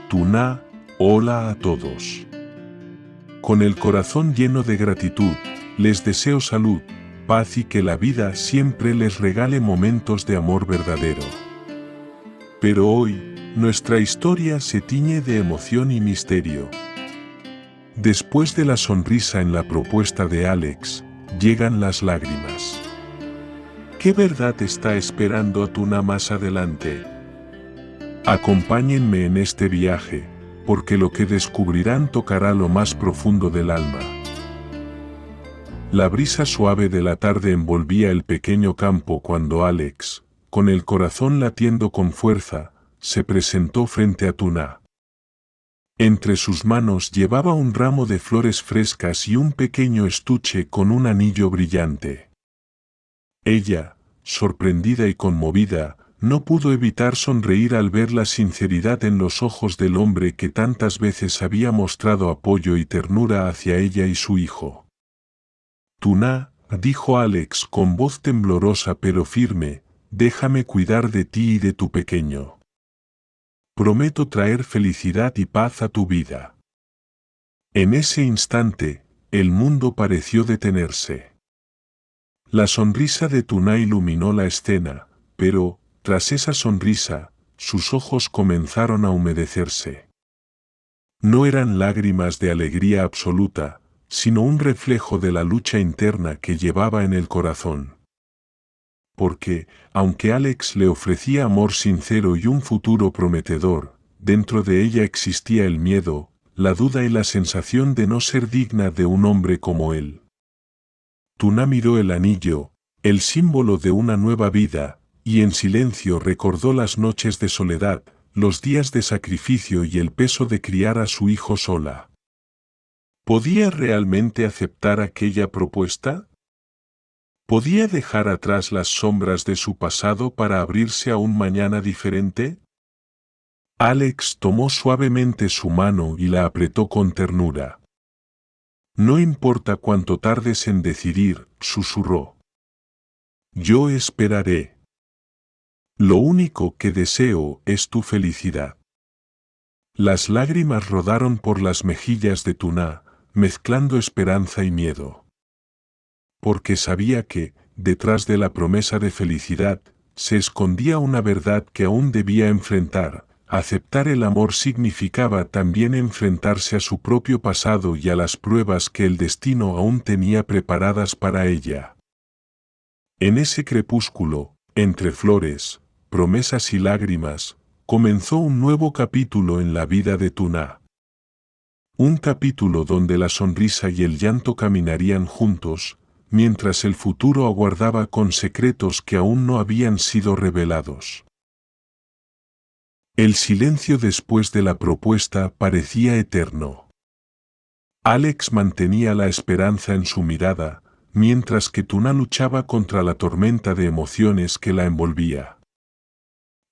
Tuna, hola a todos. Con el corazón lleno de gratitud, les deseo salud, paz y que la vida siempre les regale momentos de amor verdadero. Pero hoy, nuestra historia se tiñe de emoción y misterio. Después de la sonrisa en la propuesta de Alex, llegan las lágrimas. ¿Qué verdad está esperando a Tuna más adelante? Acompáñenme en este viaje, porque lo que descubrirán tocará lo más profundo del alma. La brisa suave de la tarde envolvía el pequeño campo cuando Alex, con el corazón latiendo con fuerza, se presentó frente a Tuna. Entre sus manos llevaba un ramo de flores frescas y un pequeño estuche con un anillo brillante. Ella, sorprendida y conmovida, no pudo evitar sonreír al ver la sinceridad en los ojos del hombre que tantas veces había mostrado apoyo y ternura hacia ella y su hijo. Tuna, dijo Alex con voz temblorosa pero firme, déjame cuidar de ti y de tu pequeño. Prometo traer felicidad y paz a tu vida. En ese instante, el mundo pareció detenerse. La sonrisa de Tuna iluminó la escena, pero, tras esa sonrisa, sus ojos comenzaron a humedecerse. No eran lágrimas de alegría absoluta, sino un reflejo de la lucha interna que llevaba en el corazón. Porque, aunque Alex le ofrecía amor sincero y un futuro prometedor, dentro de ella existía el miedo, la duda y la sensación de no ser digna de un hombre como él. Tuna miró el anillo, el símbolo de una nueva vida, y en silencio recordó las noches de soledad, los días de sacrificio y el peso de criar a su hijo sola. ¿Podía realmente aceptar aquella propuesta? ¿Podía dejar atrás las sombras de su pasado para abrirse a un mañana diferente? Alex tomó suavemente su mano y la apretó con ternura. No importa cuánto tardes en decidir, susurró. Yo esperaré. Lo único que deseo es tu felicidad. Las lágrimas rodaron por las mejillas de Tuna, mezclando esperanza y miedo. Porque sabía que, detrás de la promesa de felicidad, se escondía una verdad que aún debía enfrentar. Aceptar el amor significaba también enfrentarse a su propio pasado y a las pruebas que el destino aún tenía preparadas para ella. En ese crepúsculo, entre flores, promesas y lágrimas, comenzó un nuevo capítulo en la vida de Tuna. Un capítulo donde la sonrisa y el llanto caminarían juntos, mientras el futuro aguardaba con secretos que aún no habían sido revelados. El silencio después de la propuesta parecía eterno. Alex mantenía la esperanza en su mirada, mientras que Tuna luchaba contra la tormenta de emociones que la envolvía.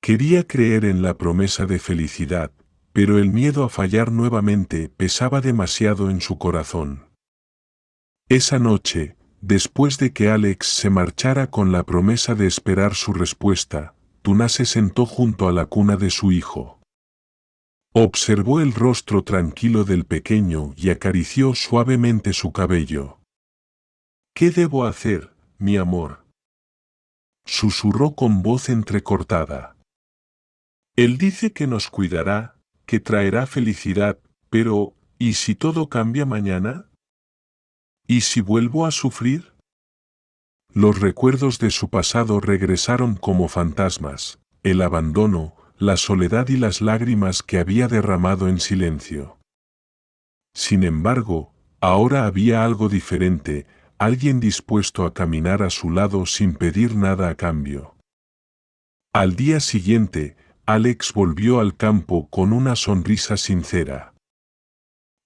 Quería creer en la promesa de felicidad, pero el miedo a fallar nuevamente pesaba demasiado en su corazón. Esa noche, después de que Alex se marchara con la promesa de esperar su respuesta, Tuna se sentó junto a la cuna de su hijo. Observó el rostro tranquilo del pequeño y acarició suavemente su cabello. ¿Qué debo hacer, mi amor?, susurró con voz entrecortada. Él dice que nos cuidará, que traerá felicidad, pero, ¿y si todo cambia mañana? ¿Y si vuelvo a sufrir? Los recuerdos de su pasado regresaron como fantasmas, el abandono, la soledad y las lágrimas que había derramado en silencio. Sin embargo, ahora había algo diferente, alguien dispuesto a caminar a su lado sin pedir nada a cambio. Al día siguiente, Alex volvió al campo con una sonrisa sincera.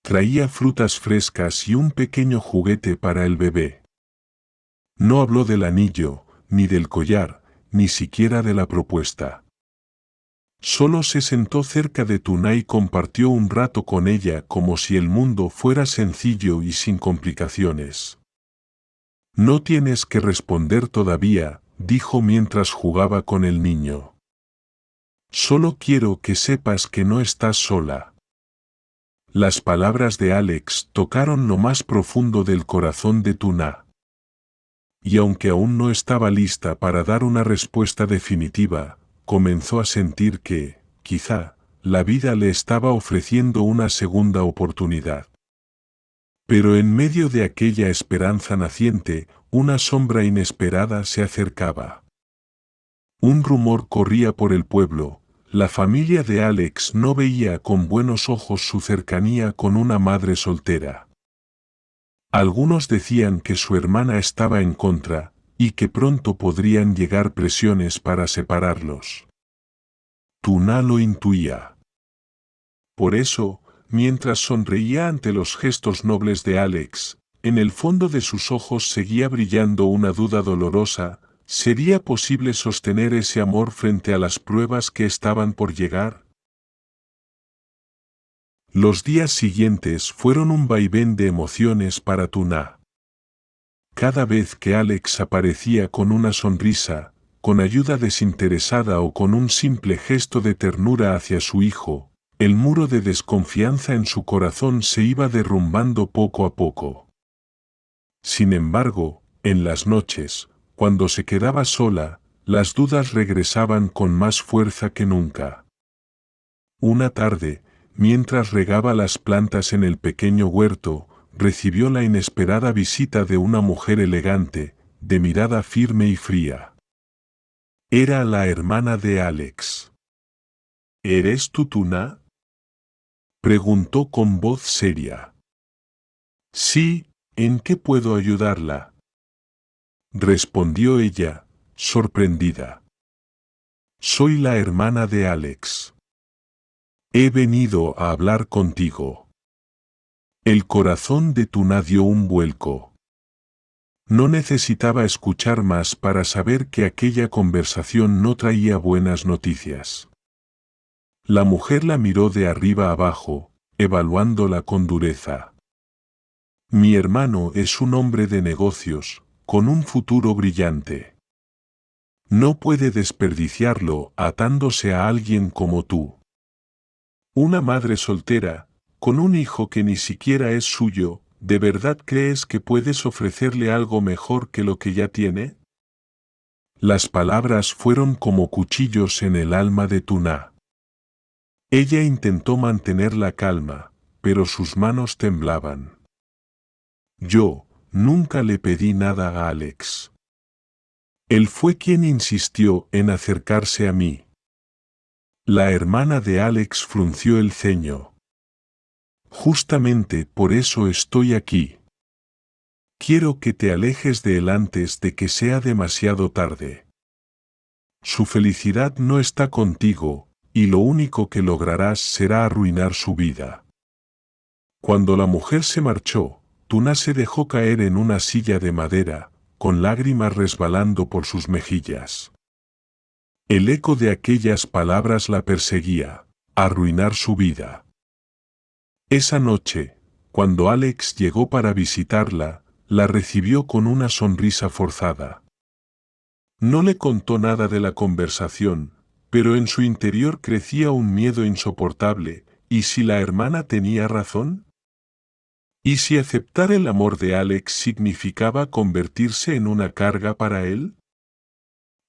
Traía frutas frescas y un pequeño juguete para el bebé. No habló del anillo, ni del collar, ni siquiera de la propuesta. Solo se sentó cerca de Tuna y compartió un rato con ella como si el mundo fuera sencillo y sin complicaciones. No tienes que responder todavía, dijo mientras jugaba con el niño. Solo quiero que sepas que no estás sola. Las palabras de Alex tocaron lo más profundo del corazón de Tuna. Y aunque aún no estaba lista para dar una respuesta definitiva, comenzó a sentir que, quizá, la vida le estaba ofreciendo una segunda oportunidad. Pero en medio de aquella esperanza naciente, una sombra inesperada se acercaba. Un rumor corría por el pueblo. La familia de Alex no veía con buenos ojos su cercanía con una madre soltera. Algunos decían que su hermana estaba en contra, y que pronto podrían llegar presiones para separarlos. Tuna lo intuía. Por eso, mientras sonreía ante los gestos nobles de Alex, en el fondo de sus ojos seguía brillando una duda dolorosa: ¿sería posible sostener ese amor frente a las pruebas que estaban por llegar? Los días siguientes fueron un vaivén de emociones para Tuna. Cada vez que Alex aparecía con una sonrisa, con ayuda desinteresada o con un simple gesto de ternura hacia su hijo, el muro de desconfianza en su corazón se iba derrumbando poco a poco. Sin embargo, en las noches, cuando se quedaba sola, las dudas regresaban con más fuerza que nunca. Una tarde, mientras regaba las plantas en el pequeño huerto, recibió la inesperada visita de una mujer elegante, de mirada firme y fría. Era la hermana de Alex. ¿Eres tú, Tuna?, preguntó con voz seria. Sí, ¿en qué puedo ayudarla?, respondió ella, sorprendida. Soy la hermana de Alex. He venido a hablar contigo. El corazón de Tuna dio un vuelco. No necesitaba escuchar más para saber que aquella conversación no traía buenas noticias. La mujer la miró de arriba abajo, evaluándola con dureza. Mi hermano es un hombre de negocios, con un futuro brillante. No puede desperdiciarlo atándose a alguien como tú. Una madre soltera, con un hijo que ni siquiera es suyo, ¿de verdad crees que puedes ofrecerle algo mejor que lo que ya tiene? Las palabras fueron como cuchillos en el alma de Tuna. Ella intentó mantener la calma, pero sus manos temblaban. Yo nunca le pedí nada a Alex. Él fue quien insistió en acercarse a mí. La hermana de Alex frunció el ceño. Justamente por eso estoy aquí. Quiero que te alejes de él antes de que sea demasiado tarde. Su felicidad no está contigo, y lo único que lograrás será arruinar su vida. Cuando la mujer se marchó, Tuna se dejó caer en una silla de madera, con lágrimas resbalando por sus mejillas. El eco de aquellas palabras la perseguía: arruinar su vida. Esa noche, cuando Alex llegó para visitarla, la recibió con una sonrisa forzada. No le contó nada de la conversación, pero en su interior crecía un miedo insoportable. ¿Y si la hermana tenía razón? ¿Y si aceptar el amor de Alex significaba convertirse en una carga para él?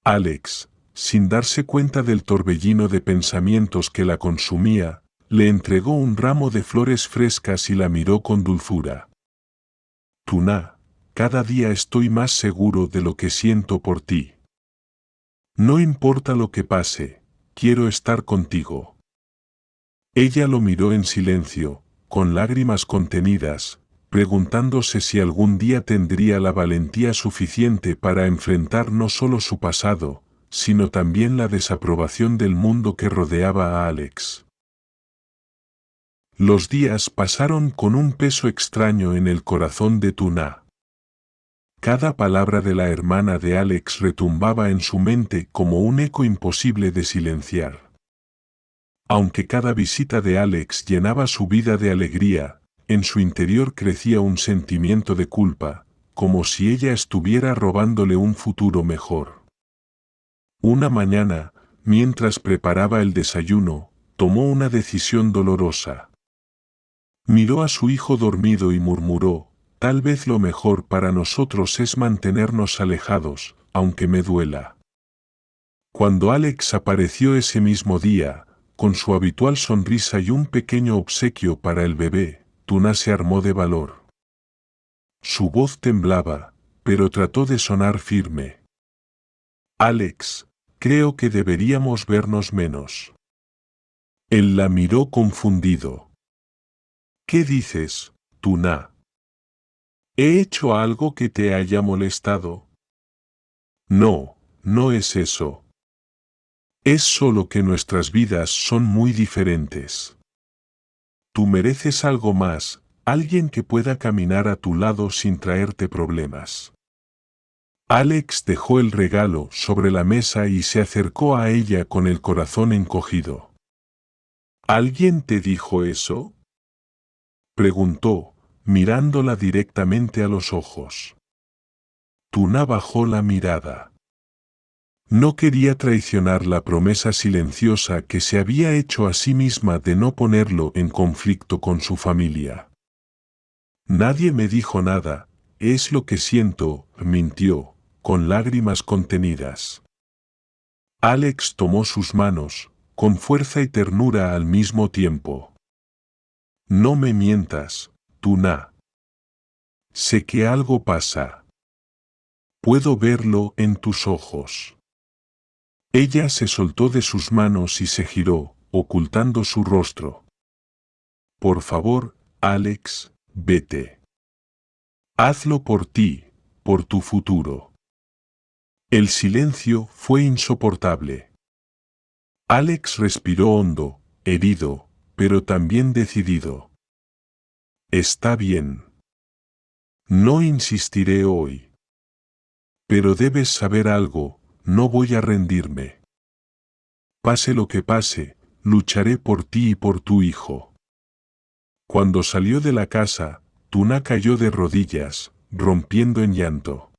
Alex, sin darse cuenta del torbellino de pensamientos que la consumía, le entregó un ramo de flores frescas y la miró con dulzura. Tuna, cada día estoy más seguro de lo que siento por ti. No importa lo que pase, quiero estar contigo. Ella lo miró en silencio, con lágrimas contenidas, preguntándose si algún día tendría la valentía suficiente para enfrentar no solo su pasado, sino también la desaprobación del mundo que rodeaba a Alex. Los días pasaron con un peso extraño en el corazón de Tuna. Cada palabra de la hermana de Alex retumbaba en su mente como un eco imposible de silenciar. Aunque cada visita de Alex llenaba su vida de alegría, en su interior crecía un sentimiento de culpa, como si ella estuviera robándole un futuro mejor. Una mañana, mientras preparaba el desayuno, tomó una decisión dolorosa. Miró a su hijo dormido y murmuró, tal vez lo mejor para nosotros es mantenernos alejados, aunque me duela. Cuando Alex apareció ese mismo día, con su habitual sonrisa y un pequeño obsequio para el bebé, Tuna se armó de valor. Su voz temblaba, pero trató de sonar firme. Alex, creo que deberíamos vernos menos. Él la miró confundido. ¿Qué dices, Tuna? ¿He hecho algo que te haya molestado? No, no es eso. Es solo que nuestras vidas son muy diferentes. Tú mereces algo más, alguien que pueda caminar a tu lado sin traerte problemas. Alex dejó el regalo sobre la mesa y se acercó a ella con el corazón encogido. ¿Alguien te dijo eso? Preguntó, mirándola directamente a los ojos. Tuna bajó la mirada. No quería traicionar la promesa silenciosa que se había hecho a sí misma de no ponerlo en conflicto con su familia. Nadie me dijo nada, es lo que siento, mintió, con lágrimas contenidas. Alex tomó sus manos, con fuerza y ternura al mismo tiempo. No me mientas, Tuna. Sé que algo pasa. Puedo verlo en tus ojos. Ella se soltó de sus manos y se giró, ocultando su rostro. Por favor, Alex, vete. Hazlo por ti, por tu futuro. El silencio fue insoportable. Alex respiró hondo, herido, pero también decidido. Está bien. No insistiré hoy. Pero debes saber algo, no voy a rendirme. Pase lo que pase, lucharé por ti y por tu hijo. Cuando salió de la casa, Tuna cayó de rodillas, rompiendo en llanto.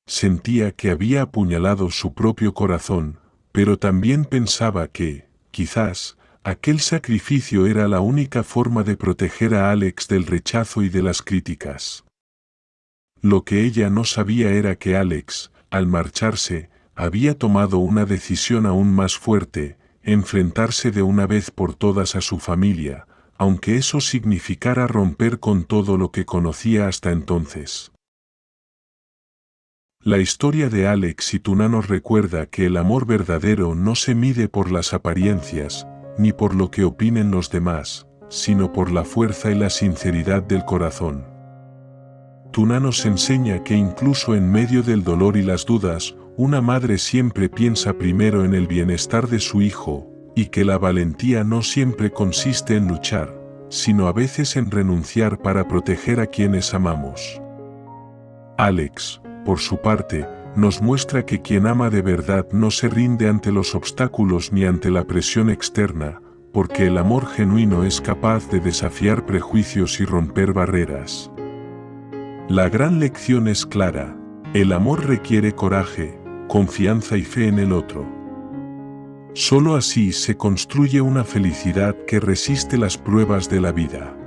Sentía que había apuñalado su propio corazón, pero también pensaba que, quizás, aquel sacrificio era la única forma de proteger a Alex del rechazo y de las críticas. Lo que ella no sabía era que Alex, al marcharse, había tomado una decisión aún más fuerte, enfrentarse de una vez por todas a su familia, aunque eso significara romper con todo lo que conocía hasta entonces. La historia de Alex y Tuna nos recuerda que el amor verdadero no se mide por las apariencias, ni por lo que opinen los demás, sino por la fuerza y la sinceridad del corazón. Tuna nos enseña que incluso en medio del dolor y las dudas, una madre siempre piensa primero en el bienestar de su hijo, y que la valentía no siempre consiste en luchar, sino a veces en renunciar para proteger a quienes amamos. Alex, por su parte, nos muestra que quien ama de verdad no se rinde ante los obstáculos ni ante la presión externa, porque el amor genuino es capaz de desafiar prejuicios y romper barreras. La gran lección es clara: el amor requiere coraje, confianza y fe en el otro. Solo así se construye una felicidad que resiste las pruebas de la vida.